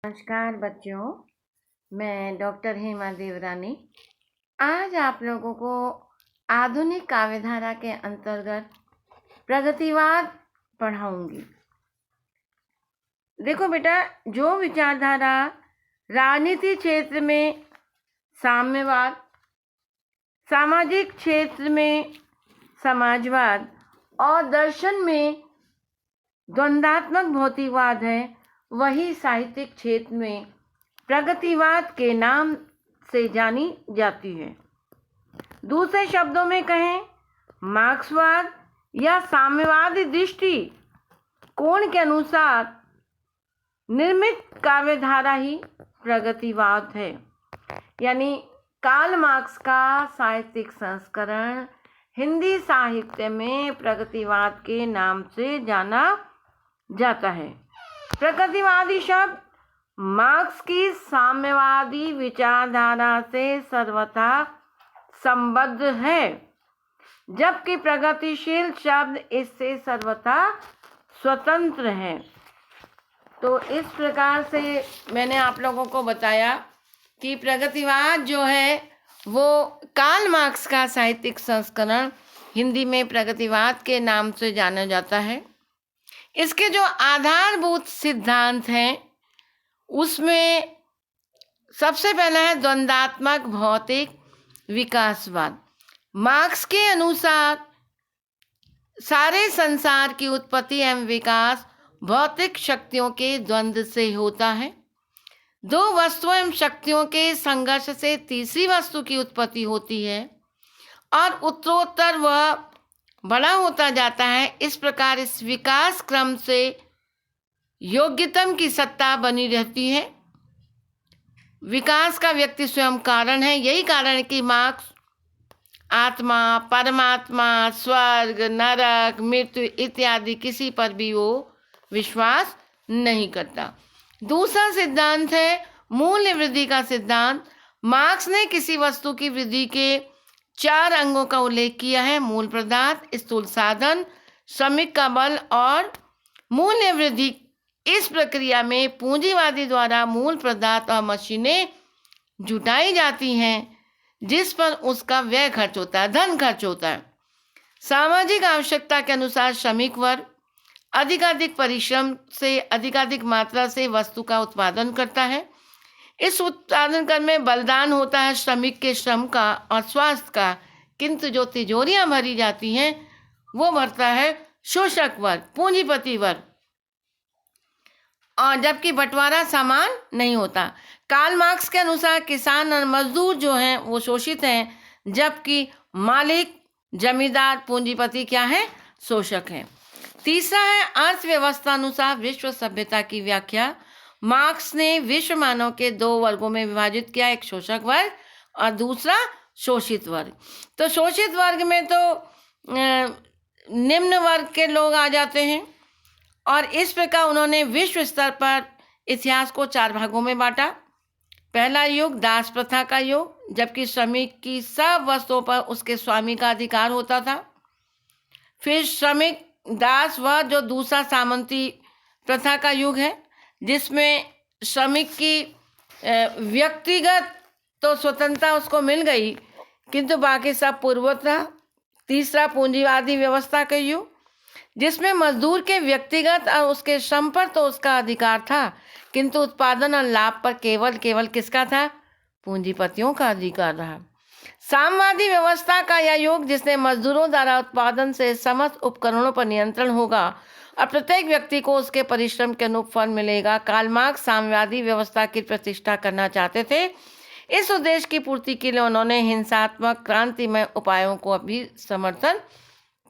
नमस्कार बच्चों, मैं डॉक्टर हेमा देवरानी आज आप लोगों को आधुनिक काव्यधारा के अंतर्गत प्रगतिवाद पढ़ाऊंगी। देखो बेटा, जो विचारधारा राजनीति क्षेत्र में साम्यवाद, सामाजिक क्षेत्र में समाजवाद और दर्शन में द्वंद्वात्मक भौतिकवाद है, वही साहित्यिक क्षेत्र में प्रगतिवाद के नाम से जानी जाती है। दूसरे शब्दों में कहें, मार्क्सवाद या साम्यवादी दृष्टि कोण के अनुसार निर्मित काव्यधारा ही प्रगतिवाद है। यानी कार्ल मार्क्स का साहित्यिक संस्करण हिंदी साहित्य में प्रगतिवाद के नाम से जाना जाता है। प्रगतिवादी शब्द मार्क्स की साम्यवादी विचारधारा से सर्वथा संबद्ध है, जबकि प्रगतिशील शब्द इससे सर्वथा स्वतंत्र है। तो इस प्रकार से मैंने आप लोगों को बताया कि प्रगतिवाद जो है वो कार्ल मार्क्स का साहित्यिक संस्करण हिंदी में प्रगतिवाद के नाम से जाना जाता है। इसके जो आधारभूत सिद्धांत हैं उसमें सबसे पहला है द्वंद्वात्मक भौतिक विकासवाद। मार्क्स के अनुसार सारे संसार की उत्पत्ति एवं विकास भौतिक शक्तियों के द्वंद्व से होता है। दो वस्तुओं एवं शक्तियों के संघर्ष से तीसरी वस्तु की उत्पत्ति होती है और उत्तरोत्तर वह बड़ा होता जाता है। इस प्रकार इस विकास क्रम से योग्यतम की सत्ता बनी रहती है। विकास का व्यक्ति स्वयं कारण है। यही कारण है कि मार्क्स आत्मा, परमात्मा, स्वर्ग, नरक, मृत्यु इत्यादि किसी पर भी वो विश्वास नहीं करता। दूसरा सिद्धांत है मूल्य वृद्धि का सिद्धांत। मार्क्स ने किसी वस्तु की वृद्धि के 4 अंगों का उल्लेख किया है: मूल पदार्थ, स्थूल साधन, श्रमिक का बल और मूल्य वृद्धि। इस प्रक्रिया में पूंजीवादी द्वारा मूल पदार्थ और मशीनें जुटाई जाती हैं, जिस पर उसका व्यय खर्च होता है, धन खर्च होता है। सामाजिक आवश्यकता के अनुसार श्रमिक वर्ग अधिकाधिक परिश्रम से अधिकाधिक मात्रा से वस्तु का उत्पादन करता है। इस उत्पादन कर में बलिदान होता है श्रमिक के श्रम का और स्वास्थ्य का, किंतु जो तिजोरियां भरी जाती हैं वो भरता है शोषक वर्ग, पूंजीपति वर्ग, और जबकि बंटवारा समान नहीं होता। कार्ल मार्क्स के अनुसार किसान और मजदूर जो हैं वो शोषित हैं, जबकि मालिक, जमींदार, पूंजीपति क्या है? शोषक हैं। तीसरा है अर्थव्यवस्था अनुसार विश्व सभ्यता की व्याख्या। मार्क्स ने विश्व मानव के 2 वर्गों में विभाजित किया, एक शोषक वर्ग और दूसरा शोषित वर्ग। तो शोषित वर्ग में तो निम्न वर्ग के लोग आ जाते हैं, और इस प्रकार उन्होंने विश्व स्तर पर इतिहास को 4 भागों में बांटा। पहला युग दास प्रथा का युग, जबकि श्रमिक की सब वस्तुओं पर उसके स्वामी का अधिकार होता था। फिर श्रमिक दास वह जो दूसरा सामंती प्रथा का युग है, जिसमें श्रमिक की व्यक्तिगत तो स्वतंत्रता उसको मिल गई, किंतु बाकी सब पूर्ववत रहा। तीसरा पूंजीवादी व्यवस्था का युग, जिसमें मजदूर के व्यक्तिगत और उसके श्रम पर तो उसका अधिकार था, किंतु उत्पादन और लाभ पर केवल किसका था? पूंजीपतियों का अधिकार रहा। साम्यवादी व्यवस्था का यह युग, जिसने मजदूरों द्वारा उत्पादन से समस्त उपकरणों पर नियंत्रण होगा और प्रत्येक व्यक्ति को उसके परिश्रम के अनुरूप फल मिलेगा। कार्ल मार्क्स साम्यवादी व्यवस्था की प्रतिष्ठा करना चाहते थे। इस उद्देश्य की पूर्ति के लिए उन्होंने हिंसात्मक क्रांतिमय उपायों को भी समर्थन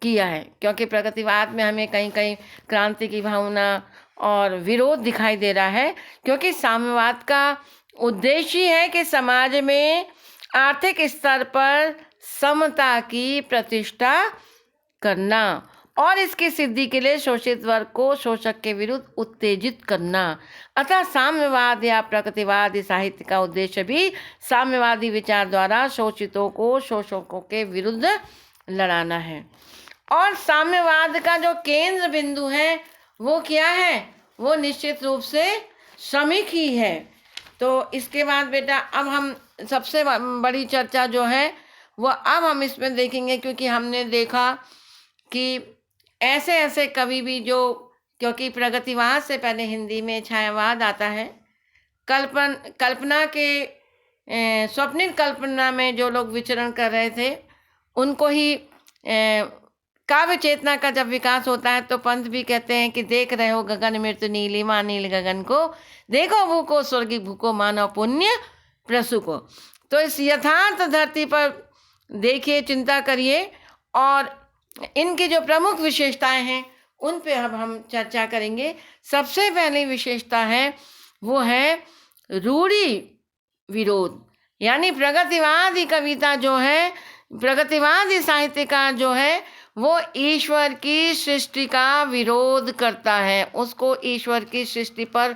किया है, क्योंकि प्रगतिवाद में हमें कहीं कहीं क्रांति की भावना और विरोध दिखाई दे रहा है, क्योंकि साम्यवाद का उद्देश्य है कि समाज में आर्थिक स्तर पर समता की प्रतिष्ठा करना और इसकी सिद्धि के लिए शोषित वर्ग को शोषक के विरुद्ध उत्तेजित करना। अतः साम्यवाद या प्रगतिवादी साहित्य का उद्देश्य भी साम्यवादी विचार द्वारा शोषितों को शोषकों के विरुद्ध लड़ाना है। और साम्यवाद का जो केंद्र बिंदु है वो क्या है? वो निश्चित रूप से श्रमिक ही है। तो इसके बाद बेटा अब हम सबसे बड़ी चर्चा जो है वो अब हम इसमें देखेंगे, क्योंकि हमने देखा कि ऐसे ऐसे कवि भी जो, क्योंकि प्रगतिवाद से पहले हिंदी में छायावाद आता है, कल्पना के स्वप्निल कल्पना में जो लोग विचरण कर रहे थे उनको ही काव्य चेतना का जब विकास होता है तो पंत भी कहते हैं कि देख रहे हो गगन मृत्यु नीलिमा नील गगन को, देखो भूको स्वर्गी भूको मानव पुण्य प्रसु को। तो इस यथार्थ धरती पर देखिए, चिंता करिए, और इनकी जो प्रमुख विशेषताएं हैं उन पे अब हम चर्चा करेंगे। सबसे पहली विशेषता है वो है रूढ़ि विरोध, यानी प्रगतिवादी कविता जो है, प्रगतिवादी साहित्य का जो है वो ईश्वर की सृष्टि का विरोध करता है। उसको ईश्वर की सृष्टि पर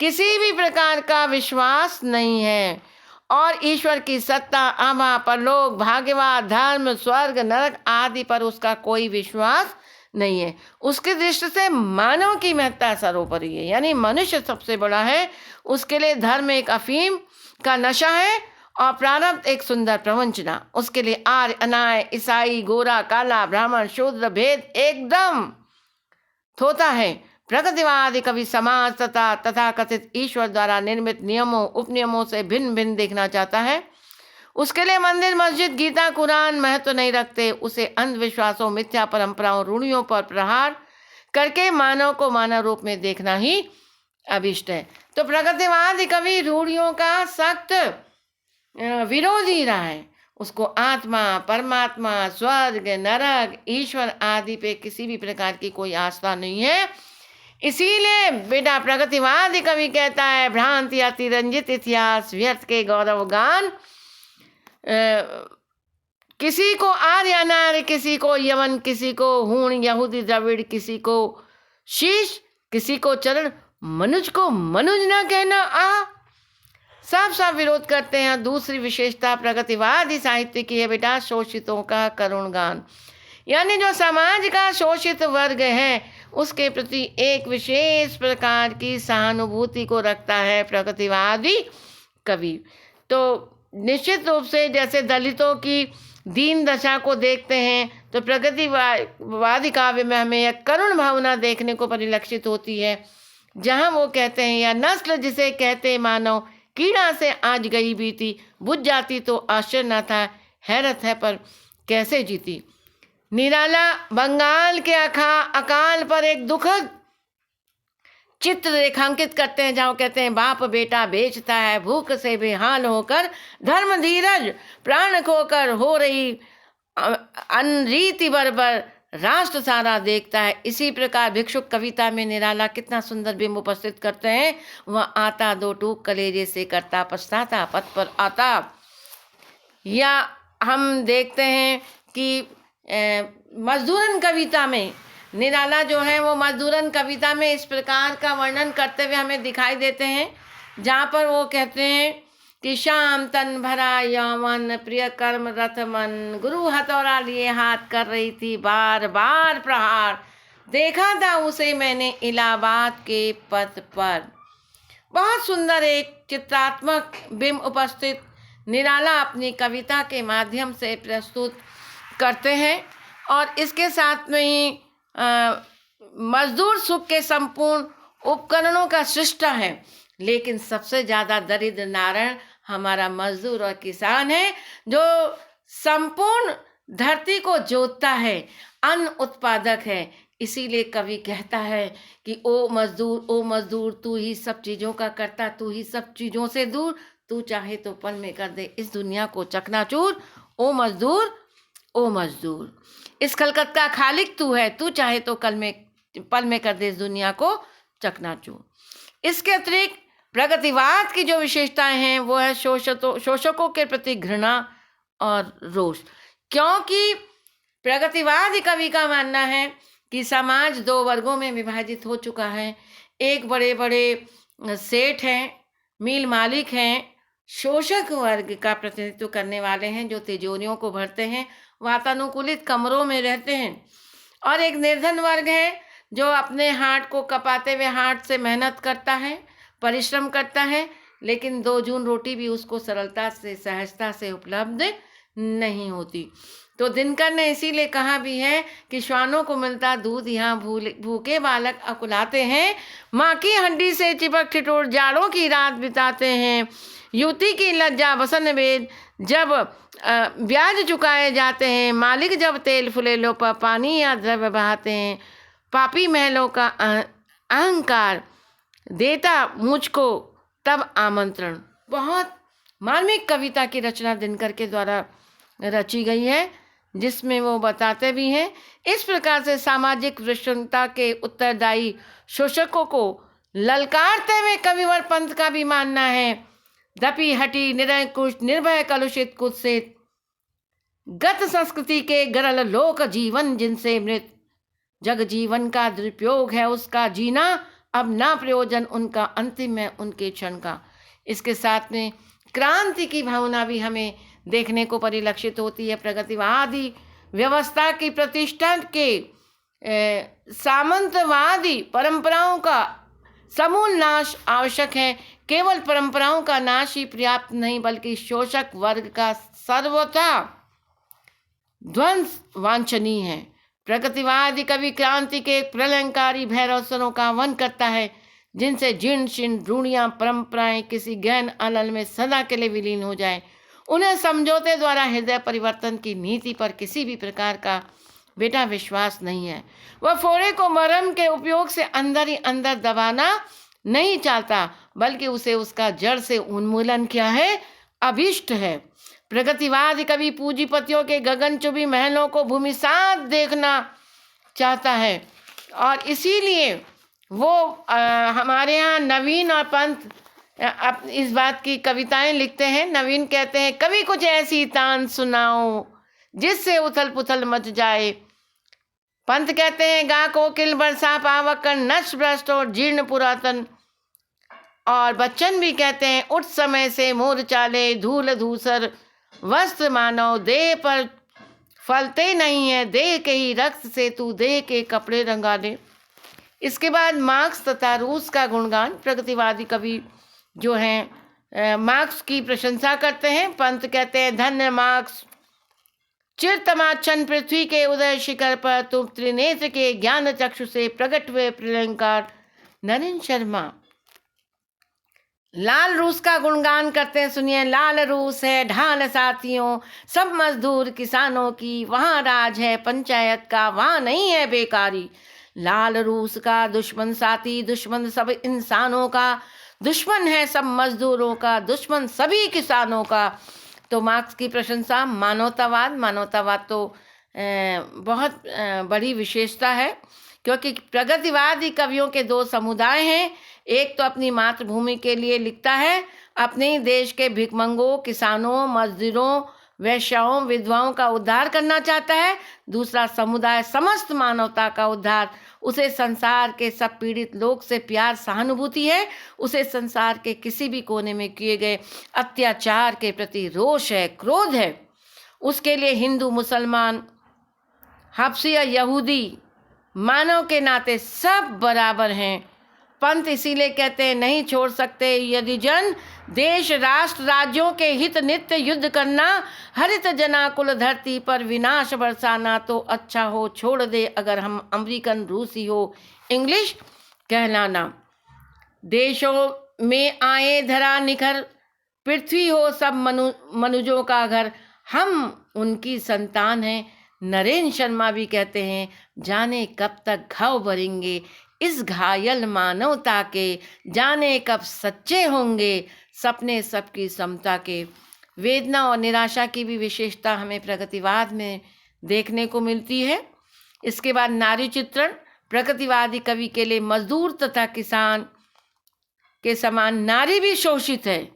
किसी भी प्रकार का विश्वास नहीं है, और ईश्वर की सत्ता, आमा, परलोक, भाग्यवाद, धर्म, स्वर्ग, नरक आदि पर उसका कोई विश्वास नहीं है। उसकी दृष्टि से मानव की महत्ता सर्वोपरि है, यानी मनुष्य सबसे बड़ा है। उसके लिए धर्म एक अफीम का नशा है और प्रारब्ध एक सुंदर प्रवंचना। उसके लिए आर्य, अनार्य, ईसाई, गोरा, काला, ब्राह्मण, शूद्र भेद एकदम थोता है। प्रगतिवादी कवि समाज तथा तथाकथित ईश्वर द्वारा निर्मित नियमों उपनियमों से भिन्न भिन्न देखना चाहता है। उसके लिए मंदिर, मस्जिद, गीता, कुरान महत्व नहीं रखते। उसे अंधविश्वासों, मिथ्या परंपराओं, रूढ़ियों पर प्रहार करके मानव को मानव रूप में देखना ही अभिष्ट है। तो प्रगतिवादी कवि रूढ़ियों का सख्त विरोधी रहा है। उसको आत्मा, परमात्मा, स्वर्ग, नरक, ईश्वर आदि पे किसी भी प्रकार की कोई आस्था नहीं है। इसीलिए बेटा प्रगतिवादी कवि कहता है, भ्रांति अतिरंजित इतिहास, व्यर्थ के गौरव गान, किसी को आर्य अनार्य, किसी को यमन, किसी को हूण, यहूदी द्रविड़, किसी को शीश, किसी को चरण, मनुज को मनुज न कहना आ, सब विरोध करते हैं। दूसरी विशेषता प्रगतिवादी साहित्य की है बेटा, शोषितों का करुण गान, यानी जो समाज का शोषित वर्ग है उसके प्रति एक विशेष प्रकार की सहानुभूति को रखता है प्रगतिवादी कवि। तो निश्चित रूप से जैसे दलितों की दीन दशा को देखते हैं तो प्रगतिवादी काव्य में हमें एक करुण भावना देखने को परिलक्षित होती है, जहाँ वो कहते हैं, या नस्ल जिसे कहते मानव, कीड़ा से आज गई बीती, बुझ जाती तो आश्चर्य न था, हैरत है पर कैसे जीती। निराला बंगाल के अकाल पर एक दुखद चित्र रेखांकित करते हैं, जहाँ कहते हैं, बाप बेटा बेचता है भूख से बेहाल होकर, धर्म धीरज प्राण खोकर, हो रही अनरीति बर्बर, राष्ट्र सारा देखता है। इसी प्रकार भिक्षुक कविता में निराला कितना सुंदर बिंब उपस्थित करते हैं। वह आता दो टूक कलेजे से, करता पछताता पथ पर आता। या हम देखते हैं कि मजदूरन कविता में निराला जो है वो मजदूरन कविता में इस प्रकार का वर्णन करते हुए हमें दिखाई देते हैं, जहाँ पर वो कहते हैं कि शाम तन भरा यौवन, प्रिय कर्म रथ मन, गुरु हथौड़ा लिए हाथ कर रही थी बार बार प्रहार, देखा था उसे मैंने इलाहाबाद के पथ पर। बहुत सुंदर एक चित्रात्मक बिंब उपस्थित निराला अपनी कविता के माध्यम से प्रस्तुत करते हैं। और इसके साथ में ही मजदूर सुख के संपूर्ण उपकरणों का सृष्टा है, लेकिन सबसे ज़्यादा दरिद्र नारायण हमारा मजदूर और किसान है, जो संपूर्ण धरती को जोतता है, अन्न उत्पादक है। इसीलिए कवि कहता है कि ओ मजदूर तू ही सब चीज़ों का करता, तू ही सब चीज़ों से दूर, तू चाहे तो पल में कर दे इस दुनिया को चकनाचूर। ओ मजदूर इस खलकत का खालिक तू है, तू चाहे तो पल में कर दे इस दुनिया को चकनाचूर। इसके अतिरिक्त प्रगतिवाद की जो विशेषताएं हैं वो है शोषकों के प्रति घृणा और रोष, क्योंकि प्रगतिवादी कवि का मानना है कि समाज दो वर्गों में विभाजित हो चुका है। एक बड़े बड़े सेठ हैं, मिल मालिक हैं, शोषक वर्ग का प्रतिनिधित्व करने वाले हैं, जो तिजोरियों को भरते हैं, वातानुकूलित कमरों में रहते हैं, और एक निर्धन वर्ग है जो अपने हाथ को कपाते हुए हाथ से मेहनत करता है, परिश्रम करता है, लेकिन 2 जून रोटी भी उसको सरलता से, सहजता से उपलब्ध नहीं होती। तो दिनकर ने इसीलिए कहा भी है कि श्वानों को मिलता दूध यहाँ भूखे बालक अकुलाते हैं, माँ की हड्डी से चिपक ठिठुर जाड़ों की रात बिताते हैं। युवती की लज्जा वसन वेद जब ब्याज चुकाए जाते हैं, मालिक जब तेल फुलेलों पर पानी या द्रव्य बहाते हैं, पापी महलों का अहंकार देता मुझको तब आमंत्रण। बहुत मार्मिक कविता की रचना दिनकर के द्वारा रची गई है, जिसमें वो बताते भी हैं। इस प्रकार से सामाजिक विषमता के उत्तरदायी शोषकों को ललकारते हुए कविवर पंत का भी मानना है, दपी हटी निरंकुश निर्भय कलुषित कुत्सित गत संस्कृति के गरल लोक जीवन जिनसे मृत जग जीवन का दुरुपयोग है उसका जीना, अब ना प्रयोजन उनका अंतिम है उनके क्षण का। इसके साथ में क्रांति की भावना भी हमें देखने को परिलक्षित होती है। प्रगतिवादी व्यवस्था की प्रतिष्ठा के सामंतवादी परंपराओं का समूल नाश आवश्यक है। केवल परंपराओं का नाश ही पर्याप्त नहीं, बल्कि शोषक वर्ग का सर्वथा ध्वंस वांछनीय है। प्रगतिवादी कवि क्रांति के प्रलयंकारी भैरवस्वरों का वन करता है, जिनसे जीर्ण शीर्ण रूढ़ियां परंपराएं किसी गहन अलल में सदा के लिए विलीन हो जाए। उन्हें समझौते द्वारा हृदय परिवर्तन की नीति पर किसी भी प्रकार का बेटा विश्वास नहीं है। वह फोड़े को मरहम के उपयोग से अंदर ही अंदर दबाना नहीं चाहता, बल्कि उसे उसका जड़ से उन्मूलन क्या है, अभिष्ट है। प्रगतिवादी कवि पूंजीपतियों के गगनचुंबी महलों को भूमिसात देखना चाहता है, और इसीलिए वो हमारे यहाँ नवीन और पंत इस बात की कविताएं लिखते हैं। नवीन कहते हैं, कभी कुछ ऐसी तान सुनाओ जिससे उथल पुथल मच जाए। पंत कहते हैं, गा कोकिल बरसा पावक नष्ट भ्रष्ट और जीर्ण पुरातन। और बच्चन भी कहते हैं, उठ समय से मोर चाले धूल धूसर वस्त्र मानव देह पर फलते नहीं है, देह के ही रक्त से तू देह के कपड़े रंगा ले। इसके बाद मार्क्स तथा रूस का गुणगान। प्रगतिवादी कवि जो हैं मार्क्स की प्रशंसा करते हैं। पंत कहते हैं, धन्य मार्क्स चिरतमाच्छन पृथ्वी के उदय शिखर पर तुम त्रिनेत्र के ज्ञान चक्षु से प्रकट हुए प्रलयंकार। नरेंद्र शर्मा लाल रूस का गुणगान करते हैं। सुनिए, लाल रूस है ढाल साथियों सब मजदूर किसानों की, वहाँ राज है पंचायत का, वहाँ नहीं है बेकारी। लाल रूस का दुश्मन साथी, दुश्मन सब इंसानों का, दुश्मन है सब मजदूरों का, दुश्मन सभी किसानों का। तो मार्क्स की प्रशंसा। मानवतावाद तो बहुत बड़ी विशेषता है, क्योंकि प्रगतिवादी कवियों के 2 समुदाय हैं। एक तो अपनी मातृभूमि के लिए लिखता है, अपने देश के भिखमंगों, किसानों, मजदूरों, वैश्याओं, विधवाओं का उद्धार करना चाहता है। दूसरा समुदाय समस्त मानवता का उद्धार। उसे संसार के सब पीड़ित लोग से प्यार सहानुभूति है। उसे संसार के किसी भी कोने में किए गए अत्याचार के प्रति रोष है, क्रोध है। उसके लिए हिंदू, मुसलमान, हबशी या यहूदी मानव के नाते सब बराबर हैं। पंत इसीलिए कहते हैं, नहीं छोड़ सकते यदि जन देश राष्ट्र राज्यों के हित नित्य युद्ध करना, हरित जनाकुल धरती पर विनाश बरसाना, तो अच्छा हो छोड़ दे अगर हम अमेरिकन, रूसी हो, इंग्लिश कहलाना। देशों में आए धरा निखर, पृथ्वी हो सब मनुजों का घर, हम उनकी संतान हैं। नरेंद्र शर्मा भी कहते हैं, जाने कब तक घाव भरेंगे इस घायल मानवता के, जाने कब सच्चे होंगे सपने सबकी समता के। वेदना और निराशा की भी विशेषता हमें प्रगतिवाद में देखने को मिलती है। इसके बाद नारी चित्रण। प्रगतिवादी कवि के लिए मजदूर तथा किसान के समान नारी भी शोषित है,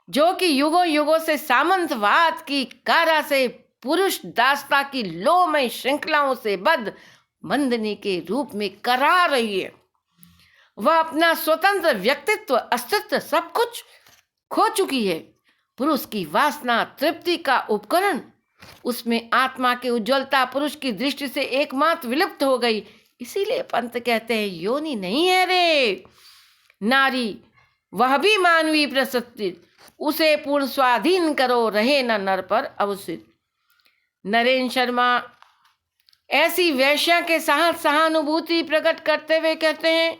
जो कि युगों युगों से सामंतवाद की कारा से, पुरुष दासता की लोमय श्रृंखलाओं से बद्ध बंधनी के रूप में करा रही है। वह अपना स्वतंत्र व्यक्तित्व, अस्तित्व सब कुछ खो चुकी है। पुरुष की वासना तृप्ति का उपकरण, उसमें आत्मा की उज्ज्वलता पुरुष की दृष्टि से एकमात्र विलुप्त हो गई। इसीलिए पंत कहते हैं, योनि नहीं है रे नारी, वह भी मानवीय प्रसक्ति, उसे पूर्ण स्वाधीन करो, रहे न नर पर अवसित। नरेंद्र शर्मा ऐसी वैश्या के साथ सहानुभूति प्रकट करते हुए कहते हैं,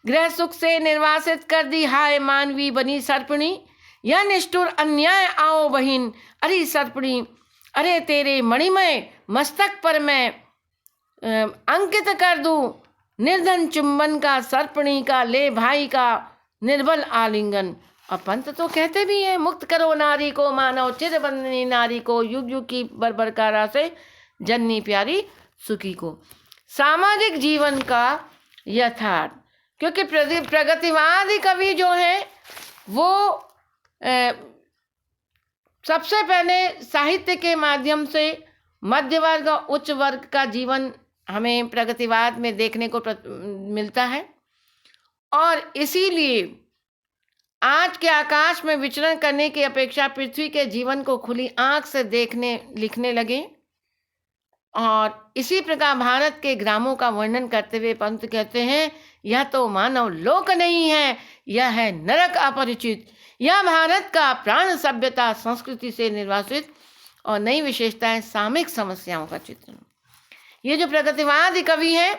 गृह सुख से निर्वासित कर दी, हाय मानवी बनी सर्पणी, यह निष्ठुर अन्याय आओ बहिन, अरे सर्पणी, अरे तेरे मणिमय मस्तक पर मैं अंकित कर दूं निर्धन चुंबन का, सर्पणी का ले भाई का निर्बल आलिंगन। और पंत तो कहते भी हैं, मुक्त करो नारी को, मानव चिरबंधनी नारी को, युग युग की बरबरकारा से जननी प्यारी सुखी को। सामाजिक जीवन का यथार्थ, क्योंकि प्रगतिवादी कवि जो हैं वो सबसे पहले साहित्य के माध्यम से मध्य वर्ग और उच्च वर्ग का जीवन हमें प्रगतिवाद में देखने को मिलता है, और इसीलिए आज के आकाश में विचरण करने की अपेक्षा पृथ्वी के जीवन को खुली आंख से देखने लिखने लगे। और इसी प्रकार भारत के ग्रामों का वर्णन करते हुए पंत कहते हैं, यह तो मानव लोक नहीं है, यह है नरक अपरिचित। यह भारत का प्राण सभ्यता संस्कृति से निर्वासित और नई विशेषताएं सामयिक समस्याओं का चित्रण। ये जो प्रगतिवादी कवि हैं,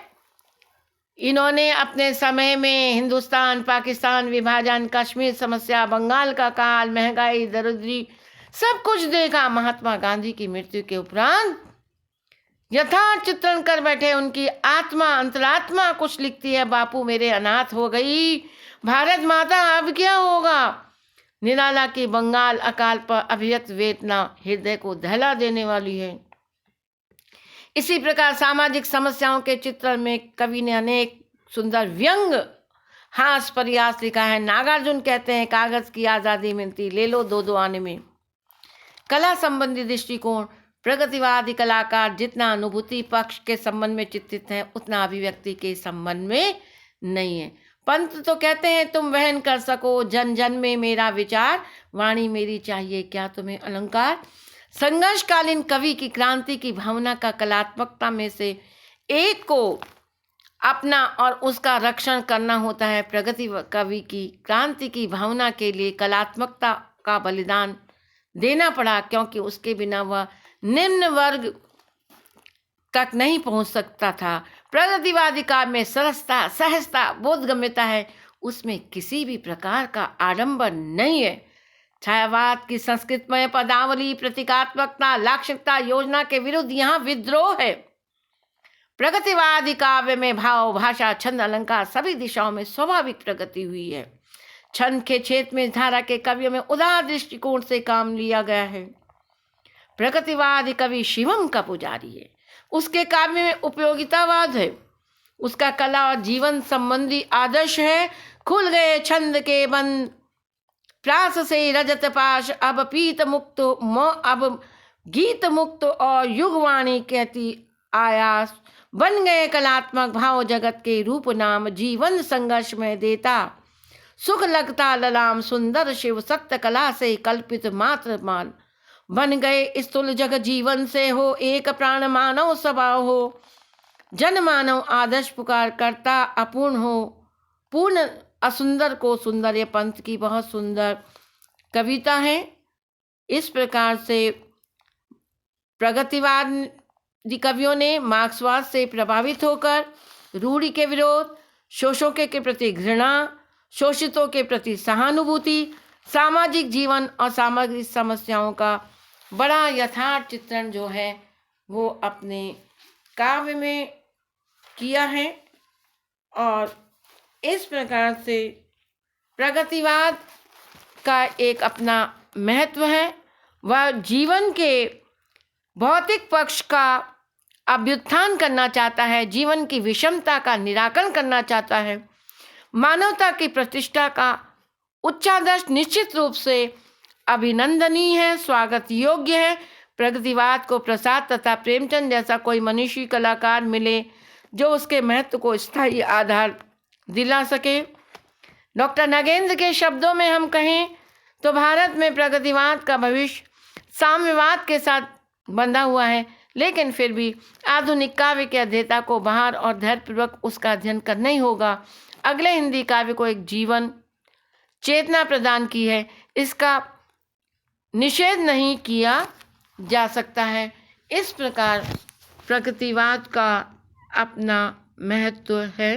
इन्होंने अपने समय में हिंदुस्तान पाकिस्तान विभाजन, कश्मीर समस्या, बंगाल का काल, महंगाई, दरिद्री, सब कुछ देखा। महात्मा गांधी की मृत्यु के उपरांत यथार्थ चित्रण कर बैठे। उनकी आत्मा, अंतरात्मा कुछ लिखती है, बापू मेरे अनाथ हो गई, भारत माता अब क्या होगा। निराला की बंगाल अकाल पर अभिव्यक्त वेदना हृदय को दहला देने वाली है। इसी प्रकार सामाजिक समस्याओं के चित्रण में कवि ने अनेक सुंदर व्यंग हास प्रयास लिखा है। नागार्जुन कहते हैं, कागज की आज़ादी मिलती ले लो दो दो आने में। कला संबंधी दृष्टिकोण, प्रगतिवादी कलाकार जितना अनुभूति पक्ष के संबंध में चित्रित हैं, उतना अभिव्यक्ति के संबंध में नहीं है। पंत तो कहते हैं, तुम वहन कर सको जन जन में मेरा विचार, वाणी मेरी चाहिए क्या तुम्हें अलंकार। संघर्षकालीन कवि की क्रांति की भावना का कलात्मकता में से एक को अपना और उसका रक्षण करना होता है। प्रगति कवि की क्रांति की भावना के लिए कलात्मकता का बलिदान देना पड़ा, क्योंकि उसके बिना वह निम्न वर्ग तक नहीं पहुंच सकता था। प्रगतिवादी काव्य में सरसता, सहजता, बोधगम्यता है, उसमें किसी भी प्रकार का आडंबर नहीं है। छायावाद की संस्कृतमय पदावली, प्रतीकात्मकता, लाक्षणिकता, योजना के विरुद्ध यहाँ विद्रोह है। प्रगतिवादी काव्य में भाव, भाषा, छंद, अलंकार सभी दिशाओं में स्वाभाविक प्रगति हुई है। छंद के क्षेत्र में धारा के कवियों में उदार दृष्टिकोण से काम लिया गया है। प्रगतिवादी कवि शिवम का पुजारी है, उसके काव्य में उपयोगितावाद है, उसका कला और जीवन संबंधी आदर्श है। खुल गए छंद के बंद, प्रास से रजत पाश, अब पीत मुक्त अब गीत मुक्त और युगवाणी कहती आयास। बन गए कलात्मक भाव जगत के रूप नाम, जीवन संघर्ष में देता सुख लगता ललाम। सुंदर शिव सत्य कला से कल्पित मात्र मान, बन गए स्थूल जग जीवन से हो एक प्राण मानव स्वभाव हो। जन मानव आदर्श पुकार करता अपूर्ण हो, पूर्ण असुंदर को सुंदर। ये पंत की बहुत सुंदर कविता है। इस प्रकार से प्रगतिवादी कवियों ने मार्क्सवाद से प्रभावित होकर रूढ़ि के विरोध, शोषकों के प्रति घृणा, शोषितों के प्रति सहानुभूति, सामाजिक जीवन और सामाजिक समस्याओं का बड़ा यथार्थ चित्रण जो है वो अपने काव्य में किया है। और इस प्रकार से प्रगतिवाद का एक अपना महत्व है। वह जीवन के भौतिक पक्ष का अभ्युत्थान करना चाहता है, जीवन की विषमता का निराकरण करना चाहता है, मानवता की प्रतिष्ठा का उच्चादर्श निश्चित रूप से अभिनंदनीय है, स्वागत योग्य है। प्रगतिवाद को प्रसाद तथा प्रेमचंद जैसा कोई मनीषी कलाकार मिले जो उसके महत्व को स्थायी आधार दिला सके। डॉक्टर नागेंद्र के शब्दों में हम कहें तो भारत में प्रगतिवाद का भविष्य साम्यवाद के साथ बंधा हुआ है, लेकिन फिर भी आधुनिक काव्य के अध्येता को बाहर और धैर्यपूर्वक उसका अध्ययन करना ही होगा। अगले हिंदी काव्य को एक जीवन चेतना प्रदान की है, इसका निषेध नहीं किया जा सकता है। इस प्रकार प्रकृतिवाद का अपना महत्व है।